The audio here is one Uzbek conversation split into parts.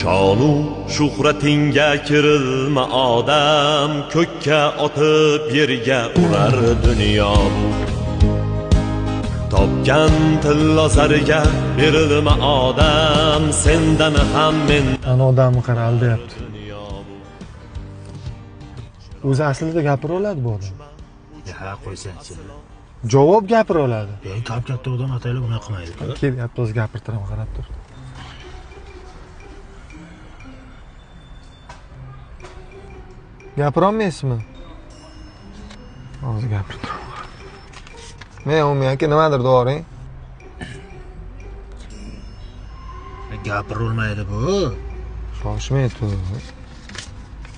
Shonu shuhratinga kirilma odam, ko'kka otib yerga urar dunyo bu. Topgan tillo zariga berilma odam, sendan ham men. Ana odamni qara aldayapti. O'zi aslida gapira oladi bu odam. Ha, qo'ysan-chi. Javob gapira oladi. Katta odam ataylar bunaqa qilmaydi. Kelyapti, o'zi gapirtiraman, qarab tur. Gapirolmaysizmi? Hozir gapirib turaman. Men Umi aka nimadir doring? Gapirolmaydi bu. Shoshmay tur.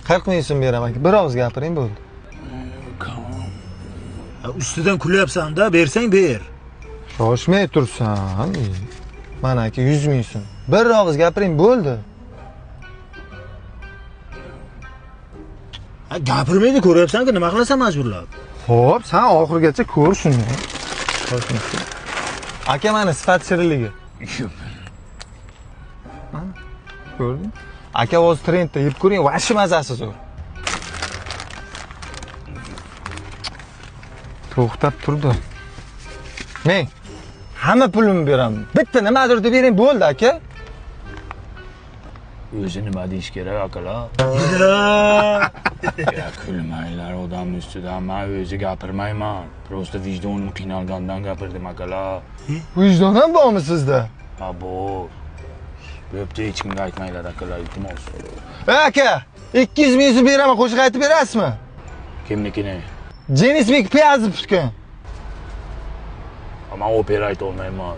40 ming so'm beraman aka. Bir og'iz gapiring bo'ldi. Ustidan kulyapsan-da, bersang ber. Shoshmay tursan. Mana aka 100 ming so'm. Bir og'iz gapiring bo'ldi. Gapirmaydi, ko'ryapsan-ku, nima qilasan majburlab? Xo'p, sen oxirigacha ko'r shuni. Aka mana sifat shirinligi. Mana ko'rding? Aka o'z trendda yeb ko'ring, vashi mazasi zo'r. To'xtab turdi. Men hamma pulimni beraman. Bitta nimadir deb bering bo'ldi, aka. O'zi nima deyish kerak akalar? Ya kulmanglar odamning ustidan, men o'zi gapirmayman. Prosta vijdonim qiynalgandan gapirdim akalar. Vijdon ham bormi sizda? Ha bor. Bo'pti, hech kimga aytmanglar akalar, iltimos. Aka, 200 ming so'm beraman, qo'shib aytib berasizmi? Kimnikini? Jenisbek piyazib tutgan. Men opera ayta olmayman.